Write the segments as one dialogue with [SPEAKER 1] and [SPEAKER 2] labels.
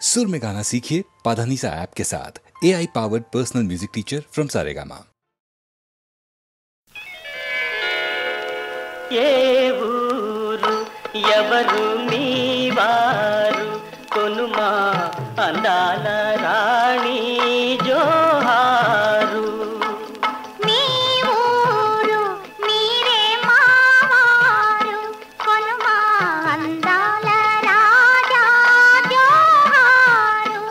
[SPEAKER 1] सुर में गाना सीखिए पाधानीसा ऐप के साथ। AI powered personal music teacher from Saregama.
[SPEAKER 2] ఏ ఊరు ఎవరు మీవారు కొనుమా అందాల రాణి జోహారు.
[SPEAKER 3] మీ ఊరు మీరే మావారు కొనుమా అందాల రాజా జోహారు.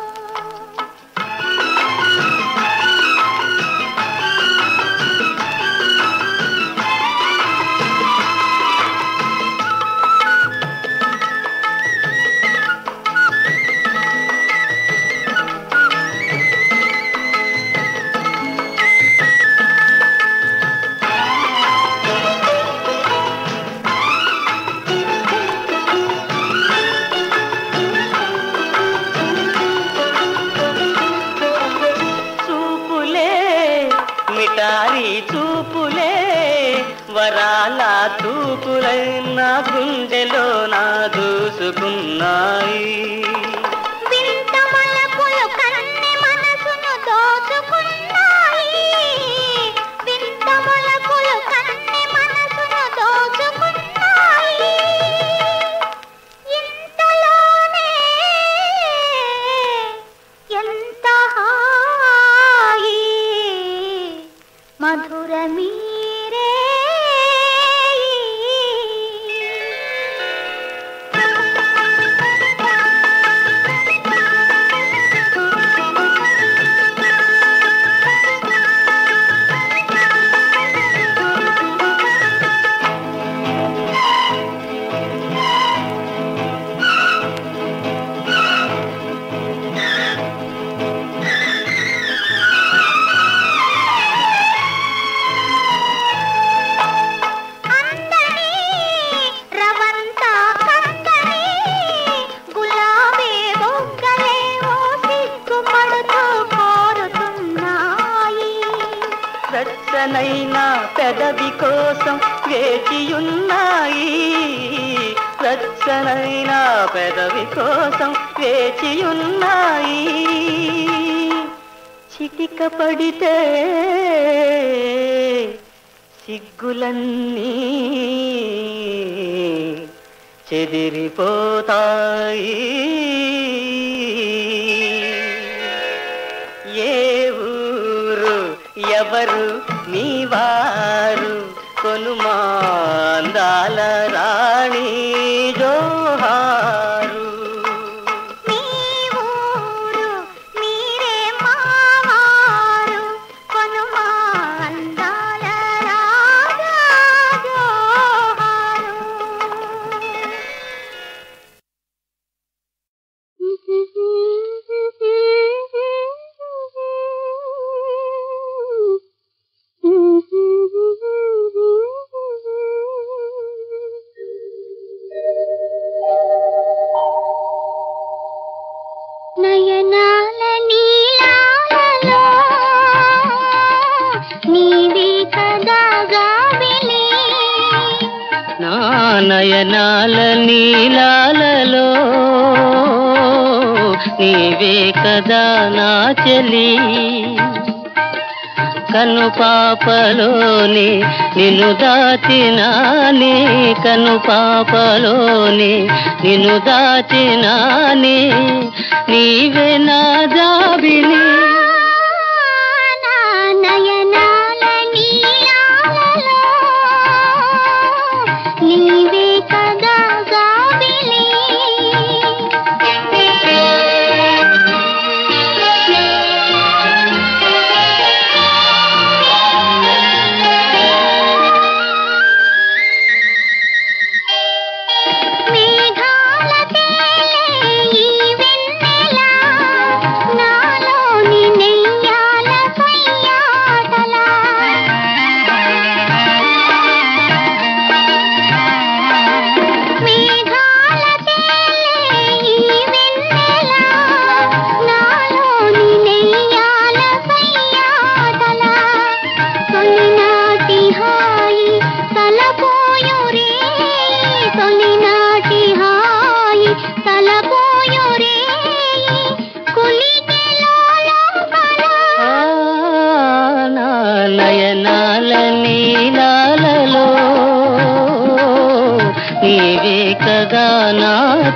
[SPEAKER 2] మిటారి చూపులే వరాల తూపులై నా గుండెలో నా దూసుకున్నాయి.
[SPEAKER 3] వింత మలపులు కన్ని మనసును దోచుకున్నాయి. వింత మలపులు కన్ని మనసును దోచుకున్నాయి. ఇంతలోనే ఎంత హాయి మధుర మీరే.
[SPEAKER 2] రచ్చనైనా పెదవి కోసం వేచియున్నాయి. రచ్చనైనా పెదవి కోసం వేచియున్నాయి. చిటిక పడితే సిగ్గులన్నీ చెదిరిపోతాయి. ఏ ఊరు ఎవరు మీవారు కొనుమా అందాల రాణి జోహారు.
[SPEAKER 3] మీ ఊరు మీరే మావారు కొనుమా అందాల రాజా జోహారు. నయనాల నీలాలలో నీవే కదా గాబిలి.
[SPEAKER 2] నా నయనాల నీలాలలో నీవే కదా నా చెలి. కను పాపలోని నిన్ను దాచినానే, కను పాపలోని నిన్ను దాచినానే, నీవే నా జాబిలి.
[SPEAKER 3] నా నయనాల నీలాలలో నీవే కదా గాబిలి. మేఘాల తేలే ఈ వెన్నెల నాలో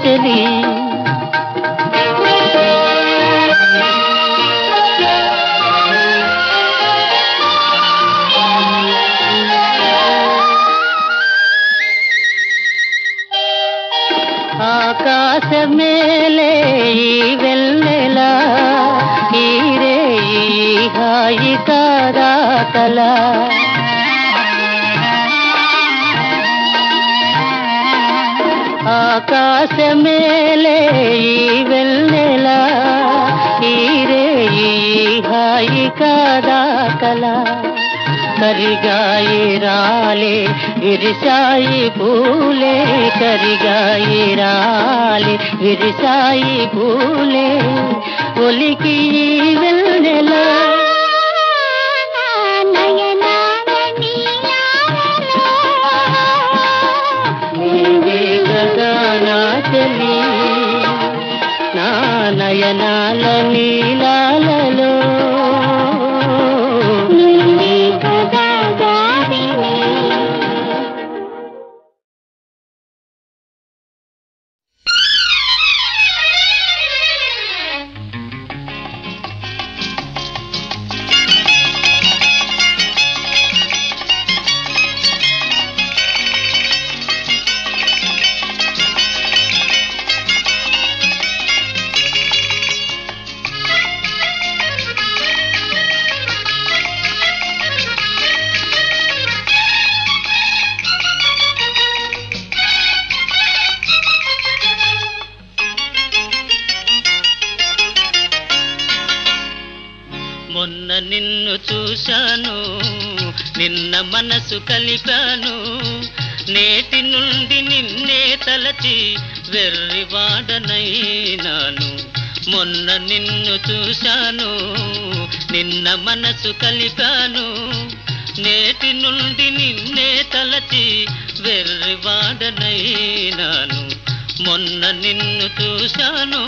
[SPEAKER 2] చెలి ఆకాశమేలే ఈ వెన్నెలా ఈ రే ఈ హాయి కాదా కలా ఆకాశమేలే ఈ వెన్నెలా ఈ రే ఈ హాయి కాదా కలా కరిగాయి రాలే విరిసాయి పూలే కరిగాయి రాలే విరిసాయి పూలే ఒలికి వెన్నెల నీవే కదా నా చెలి నా నయనాల నీలాలలో మొన్న నిన్ను చూశాను నిన్న మనసు కలిపాను నేటి నుండి నిన్నే తలచి వెర్రివాడనైనాను మొన్న నిన్ను చూశాను నిన్న మనసు కలిపాను నేటి నుండి నిన్నే తలచి వెర్రివాడనైనాను మొన్న నిన్ను చూశాను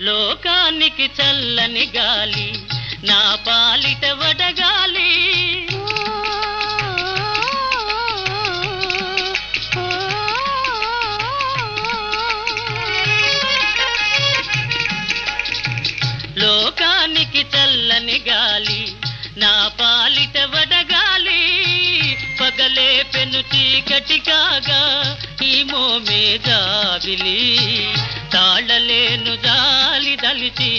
[SPEAKER 2] లోకానికి చల్లని గాలి నా పాలిట వడగాలి లోకానికి చల్లని గాలి నా పాలిట వడగాలి పగలే పెను చీకటి కాగా ఈ మోమే జాబిలి తాళలేను జాలి దలిచి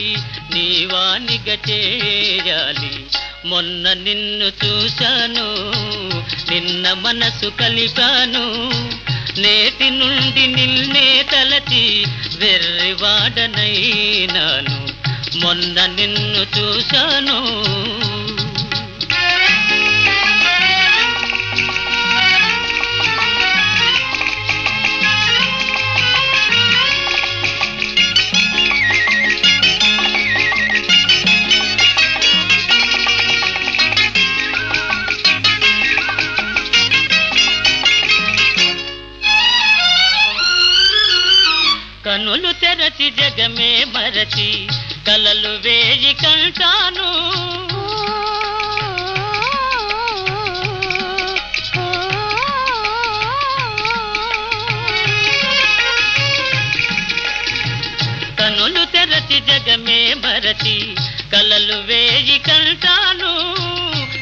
[SPEAKER 2] నీవానిగ చేయాలి మొన్న నిన్ను చూశాను నిన్న మనసు కలిపాను నేటి నుండి నిన్నే తలచి వెర్రివాడనైనాను మొన్న నిన్ను చూశాను కనులు తెరచి జగమే మరచి కలలు వేయి కంటాను కనులు తెరచి జగమే మరచి కలలు వేయి కంటాను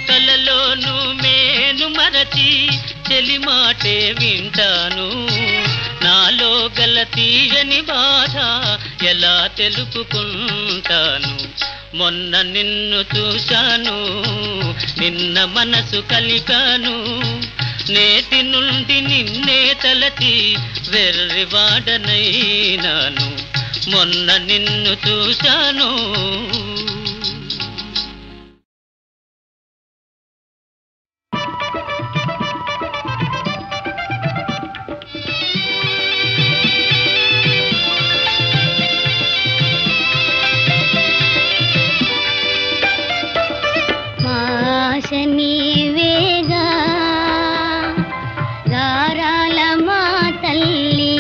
[SPEAKER 2] కలలోను మేను మరచి చెలి మాటే వింటాను నాలో గల తీయని బాధ ఎలా తెలుపుకుంటాను మొన్న నిన్ను చూశాను నిన్న మనసు కలిపాను నేటి నుండి నిన్నే తలచి వెర్రివాడనైనాను మొన్న నిన్ను చూశాను
[SPEAKER 3] నీవేగా గారాల మా తల్లి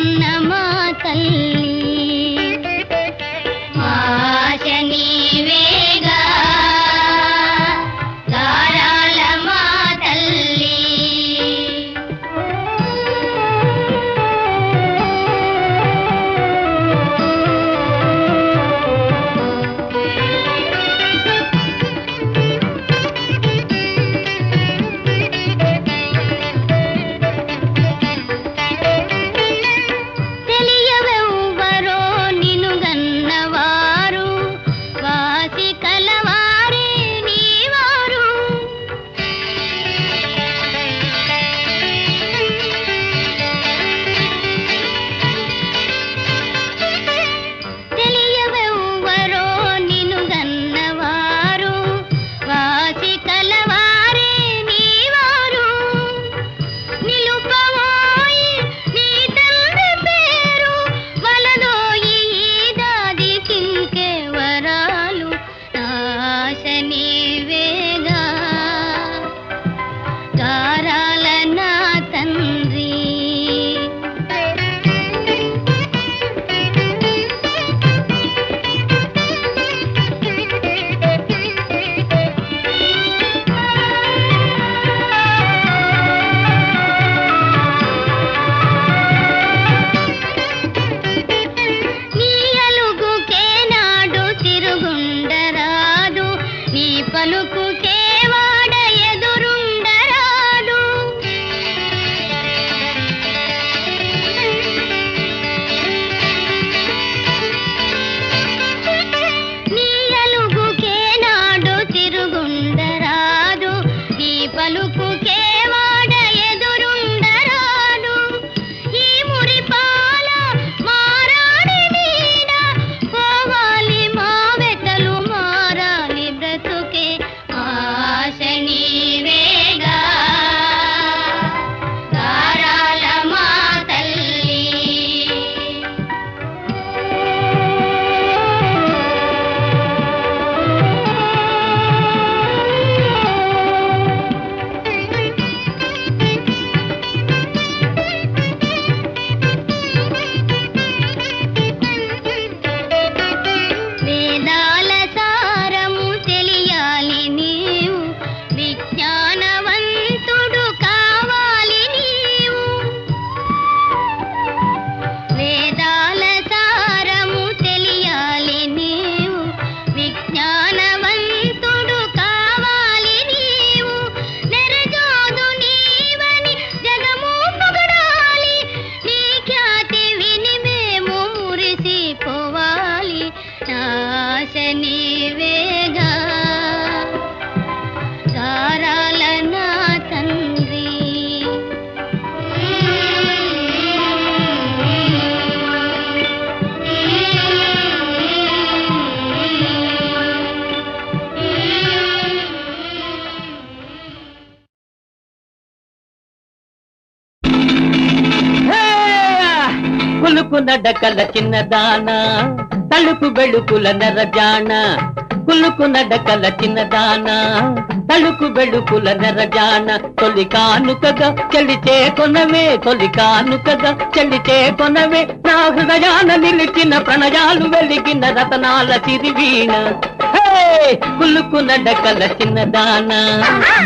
[SPEAKER 3] కన్న మా తల్లి ఆశ నీవేగా గారాల మా తల్లి తెలియవెవ్వరో నిన్ను గన్నవారు వాసి కలవారే నీవారు తెలియవెవ్వరో నిన్ను గన్నవారు వాసి కలవారే నీవారు నిలుపవోయి నీ తండ్రి పేరు వలదోయి ఈ దాది కింకే వరాలు ఆశ నీవేగా గారాల నా తండ్రి నీ అలుగుకే నాడు తిరుగుండరాదు నీ పలుకుకే వాడ ఎదురుండరాదు నీ అలుగుకే నాడు తిరుగుండరాదు నీ పలుకుకే వాడ ఎదురుండరాదు ఈ మురిపాల మారాడి నీడ పోవాలి మా వెతలు మారాలి బ్రతుకే ఆశ నీవేగా గారాల మా తల్లి వేదాల సారము తెలియాలి నీవు విజ్ఞానవంతుడు కావాలి నీవు వేదాల సారము తెలియాలి నీవు విజ్ఞానవంతుడు కావాలి నీవు నెరజోదు నీవని జగము పొగడాలి నీ ఖ్యాతి విని మేము మురిసిపోవాలి ఆశ నీవేగా గారాల నా తండ్రి
[SPEAKER 4] కులుకు నడకల చిన్నదాన తలుపు బెళుకుల నెరజాన కులుకు నడకల చిన్నదాన తలుకు బెళుకుల నెరజాన తొలి కానుకగా చెల్లిచే కొనవే తొలి కానుకగా చెల్లిచే కొనవే నా హృదయాన నిలిచిన ప్రణయాలు వెలిగిన రతనాల తిరివీణ కులుకు నడకల చిన్నదాన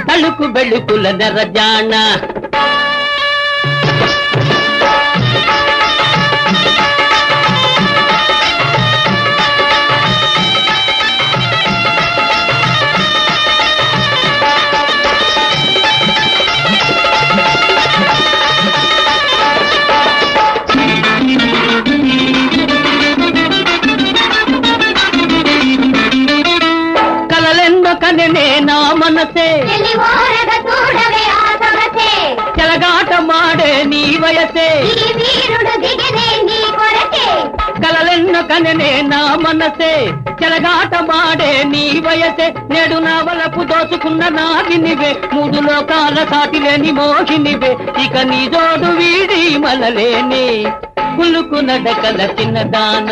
[SPEAKER 4] తలుకు బెళుకుల నెరజాన కలలెందో కనెనే నా మనసే
[SPEAKER 3] తెలివోరగ చూడవే ఆ సొగసే
[SPEAKER 4] చెలగాట మాడే నీ వయసే
[SPEAKER 3] ఈ వీరుడు దిగనే నీ కొరకే
[SPEAKER 4] కలలెన్నో కనెనే నా మనసే చెలగాట మాడే నీ వయసే నేడు నా వలపు దోచుకున్న నాగినివే మూడు లోకాల సాటిలేని మోహినివే ఇక నీ జోడు వీడి మలలేని కులుకు నడకల చిన్నదాన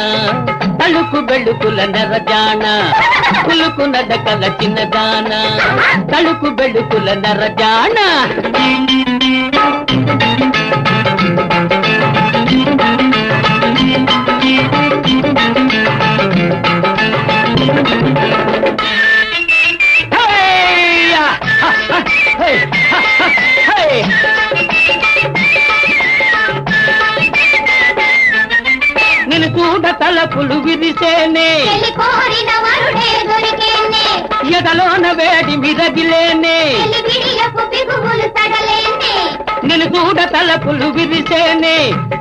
[SPEAKER 4] తలుకు బెళుకుల నెరజాన కులుకు నడకల చిన్నదాన తలుకు బెళుకుల నెరజాన చూడ తలపులు విరిసేనే
[SPEAKER 3] చెలి కోరిన వరుడే దొరికేనే
[SPEAKER 4] ఎదలోన వేడి మిరగిలేనే
[SPEAKER 3] చెలి విడియపు బిగువులు తడలేనే
[SPEAKER 4] నిన్ను చూడ తలపులు విరిసేనే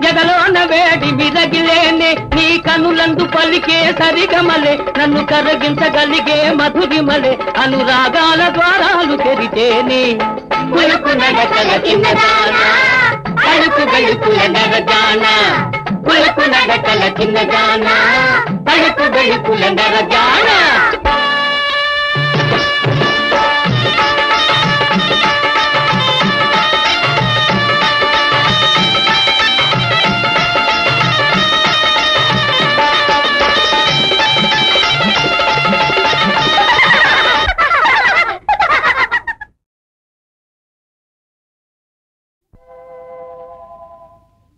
[SPEAKER 4] ఎదలోన వేడి మిరగిలేనే నీ కనులందు పలికే సరిగమలే నన్ను కరగించగలిగే మధురిమలే అనురాగాల ద్వారాలు తెరితేనే పులుపు నడకల చిన్నదానా పలుకు గలుపుల నరజానా పులుపు నడకల చిన్నదానా పలుకు గలుపుల నరజానా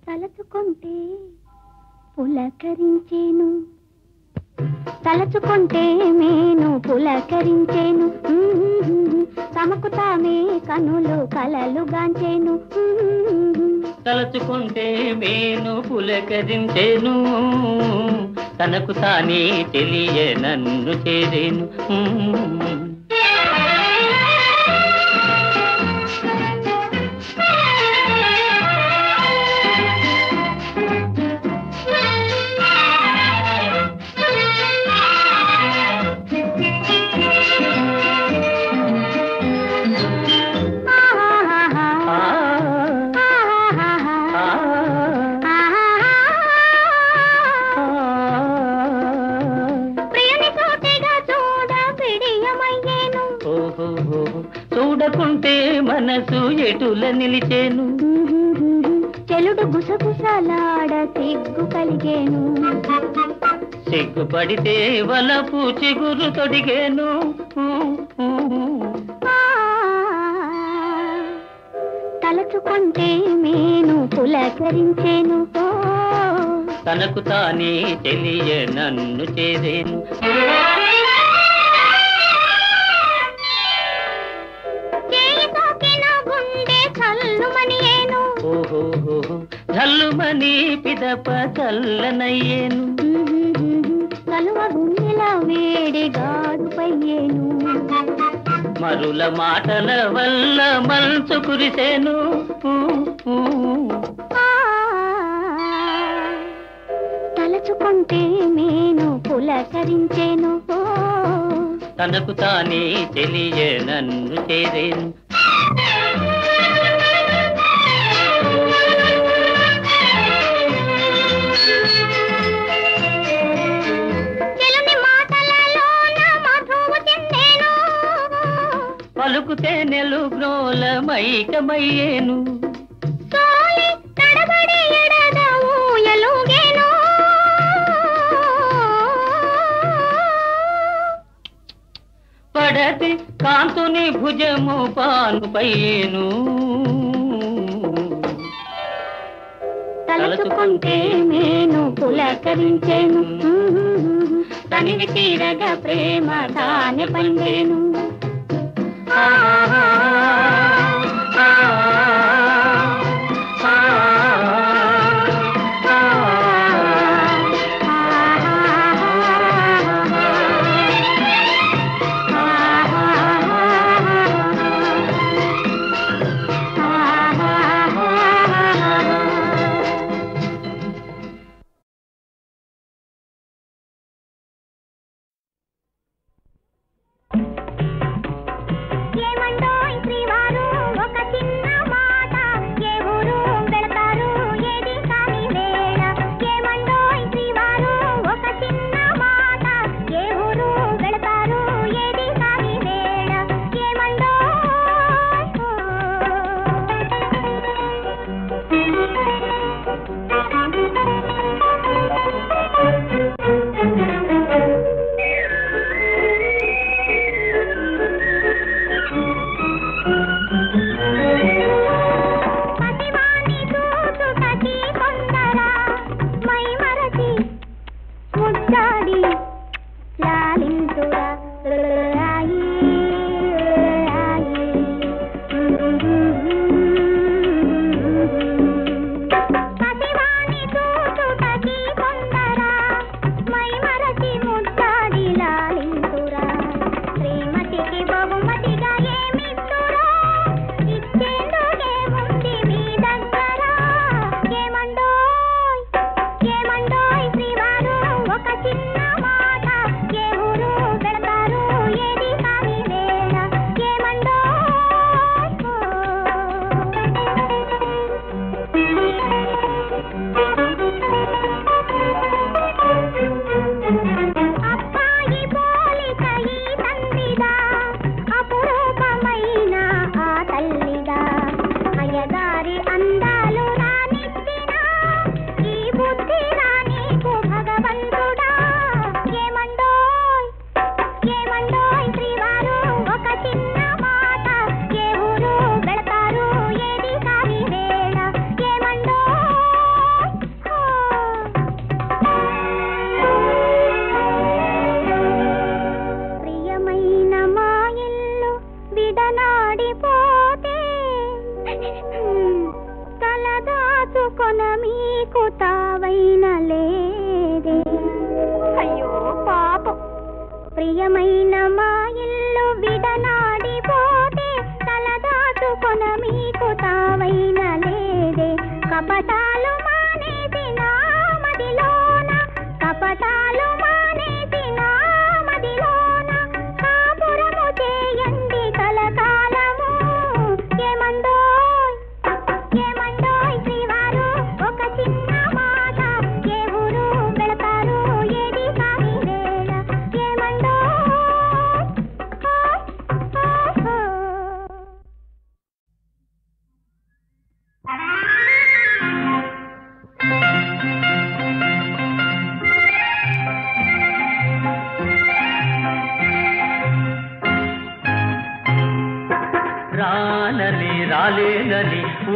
[SPEAKER 3] తలచుకుంటే పులకరించేను తలచుకుంటే మేను పులకరించేను తమకు తామే కనులు కలలు గాంచేను
[SPEAKER 2] తలచుకుంటే మేను పులకరించేను తనకు తానే తెలియ నన్ను చేరేను చూడకుంటే మనసు ఎటుల నిలిచేను
[SPEAKER 3] చెలుడు గుసగుసలాడ సిగ్గు కలిగేను
[SPEAKER 2] సిగ్గుపడితే వలపు చిగురు తొడిగేను
[SPEAKER 3] తలచుకుంటే మేను పులకరించేను
[SPEAKER 2] తనకు తానే తెలియ నన్ను చేరేను జల్లుమని పిదప చల్లనయ్యేను
[SPEAKER 3] కలువ గుండెల వేడి గాడుపయ్యేను
[SPEAKER 2] మరుల మాటల వల్ల మనసు కురిసేను
[SPEAKER 3] తలచుకుంటే మేను పులకరించేను
[SPEAKER 2] తనకు తానే తెలియ నన్ను చేరేను పలుకుతే నెలు గ్రోల మైకమయ్యేను పడతి కాంతుని భుజము పానుపయ్యేను
[SPEAKER 3] తలచుకుంటే మేను పులకరించేను తనివి తీరగా ప్రేమ తానే పండేను ఏమండోయ్ శ్రీవారు ఒక చిన్న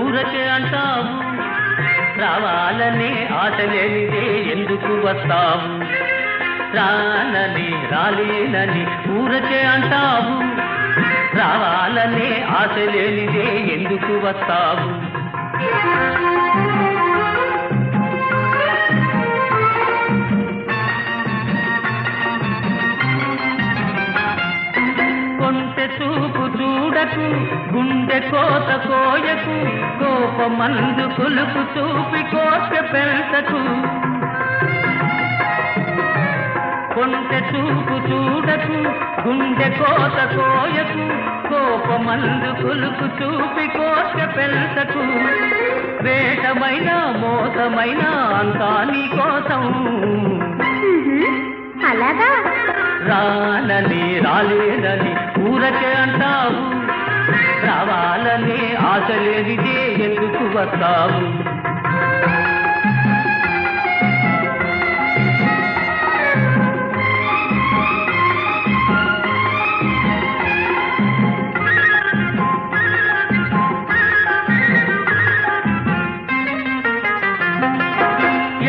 [SPEAKER 4] ఊరకే అంటావు, రావాలని ఆశ లేనిదే ఎందుకు వస్తావు? రానని రాలేనని ఊరకే అంటావు, రావాలని ఆశ లేనిదే ఎందుకు వస్తావు? కొంటె చూపు చూడకు, గుండె కోత కోయకు, కోపమందు కులుపు చూపి కోసె పెంచకు. కొంటె చూపు చూడకు, గుండె కోత కోయకు, కోపమందు కులుపు చూపి కోసె పెంచకు. వేషమైన మోసమైన అంతా నీ కోసం.
[SPEAKER 3] అలాగా?
[SPEAKER 4] రానని రాలేదని ఊరకే అంటావు, రావాలని ఆశ లేనిదే ఎందుకు వస్తావు?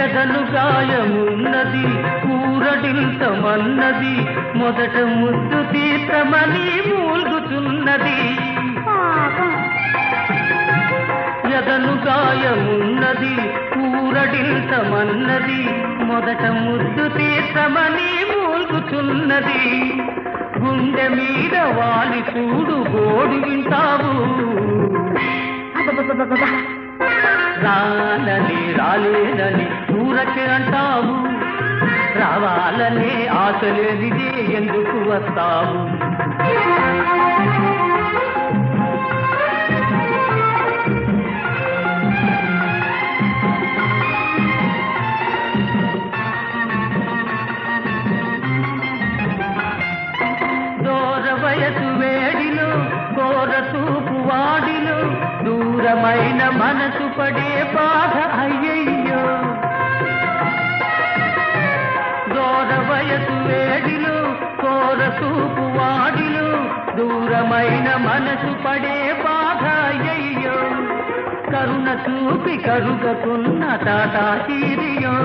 [SPEAKER 4] ఎదలు గాయమున్నది, ఊరడింతమన్నది, మొదట ముద్దు తీర్చమని మూల్గుతున్నది. ఎదలు గాయమున్నది, ఊరడింతమన్నది, మొదట ముద్దు తీర్చమని మూల్గుతున్నది. గుండె మీద వాలి చూడు గోడు వింటావు. రానని రాలేనని ఊరకే అంటావు, రావాలనే ఆశ లేనిదే ఎందుకు వస్తావు? దూర వయసు వేడిలో, కోర చూపు వాడిలో, దూరమైన మనసు పడే బాధ అయ్యయ్యో. దూర వయసు వేడిలో, కోర చూపు వాడిలో, దూరమైన మనసు పడే బాధ అయ్యయ్యో. కరుణ చూపి కరుగకున్న టాటా తీరియో.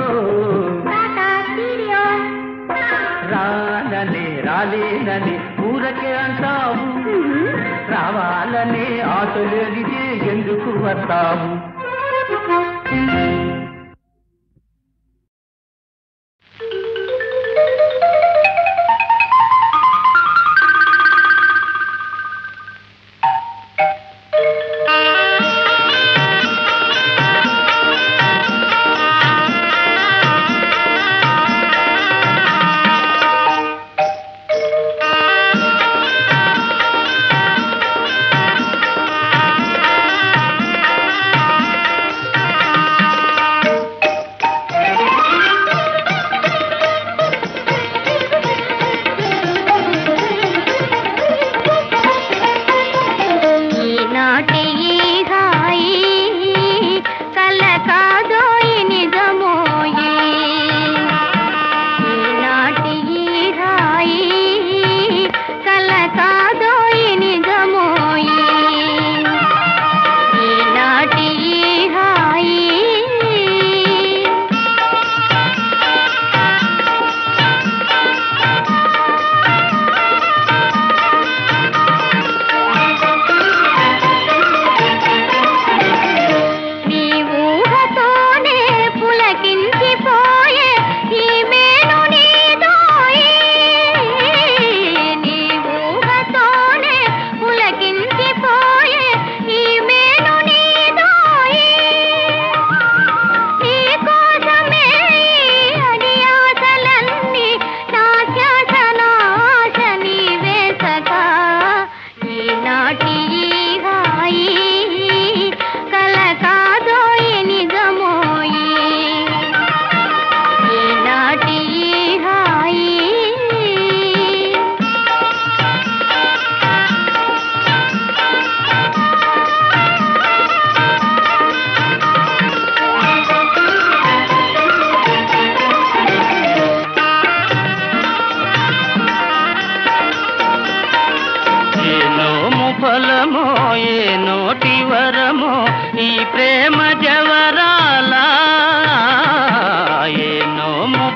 [SPEAKER 4] రానని రాలేనని ఊరకే అంటావు, రావాలని ఆశ లేనిదే ఎందుకు వస్తావు?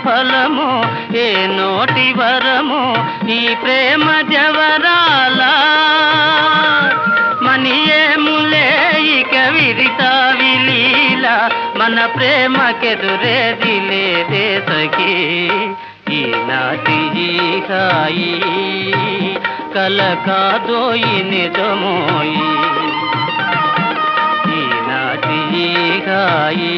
[SPEAKER 2] ఫలమో ఏ నోటి వరమో ఈ ప్రేమ జవరాల మనియేములే ఇక విరితా విలీల మన ప్రేమకెదురేది లేదే సఖీ ఈనాటి ఈ హాయి కల కాదోయి నిజమోయి ఈనాటి ఈ హాయి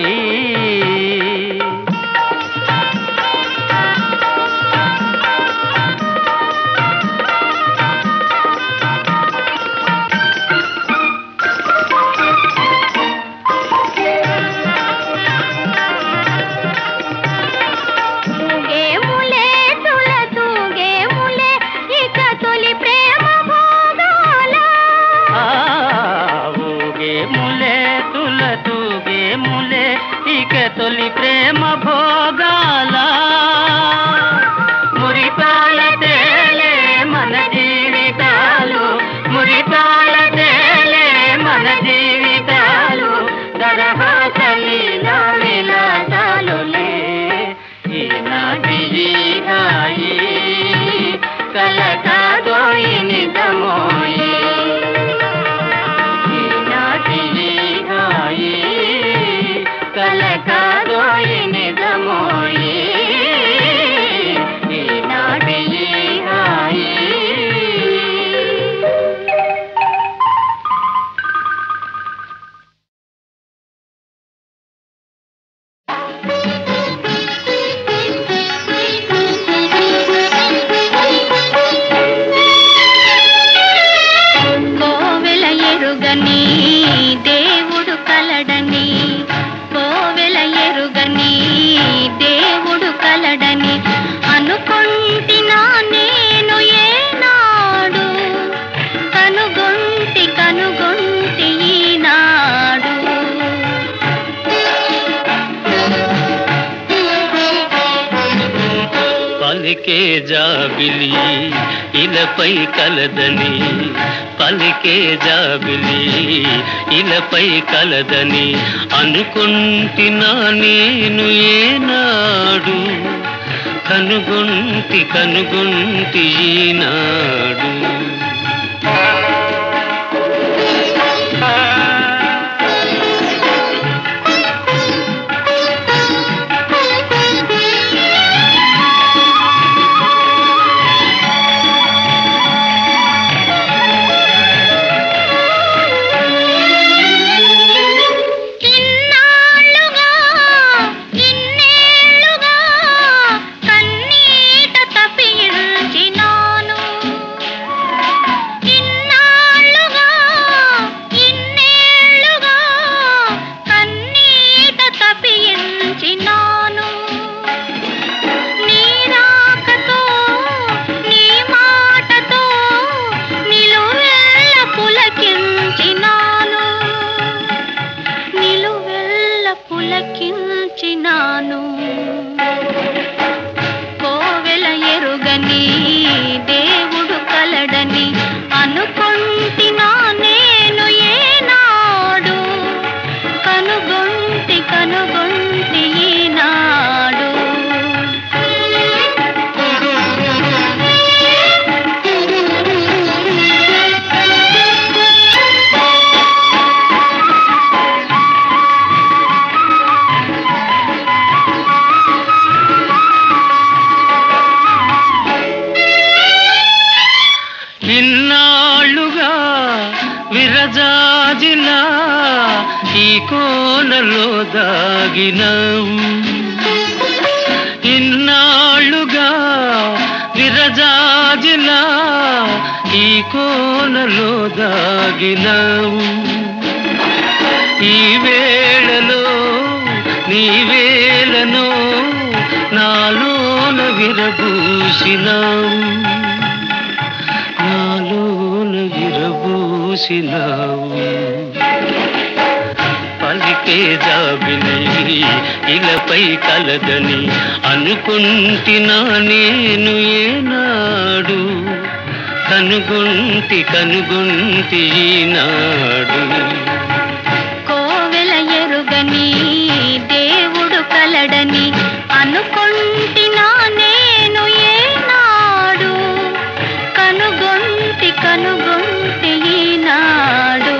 [SPEAKER 2] తొలి ప్రేమ భోగాల మురిపాల తేలే మన జీవితాలు మురిపాల తేలే మన జీవితాలు దరహాసలీలా విలాసాలులే ఈనాటి ఈ హాయి కల కాదోయి నిజమోయి ఈనాటి ఈ హాయి కల కాదోయి నిజమోయి ఈనాటి ఈ హాయి కోవెల ఎరుగని దేవుడు కలడని కోవెల ఎరుగని దేవుడు కలడని అనుకొంటినా నేను ఏనాడు కనుగొంటి ఈనాడు పలికే జాబిలి ఇలపై కలదని పలికే జాబిలి ఇలపై కలదని అనుకొంటినా నేను ఏనాడు కనుగొంటి ఈనాడు కోవెల ఎరుగని దేవుడు కలడని అనుకొంటినా నేను ఏనాడు కనుగొంటి ఈనాడు ఇన్నాళ్ళుగా విరజాజిలా ఈ కోనలో దాగినవు ఇన్నాళ్ళుగా విరజాజిలా ఈ కోనలో దాగినవు ఈ వేళలో నీ వేళను నాలోన విరబూసినావు నాలోన విరబూసినావు పలికే జాబిలి ఇలపై కలదని అనుకుంటినా నేను ఏనాడు కనుగొంటి ఈనాడు
[SPEAKER 3] కోవెల ఎరుగని దేవుడు కలడని అనుకొంటి కనుగొంటి ఈనాడు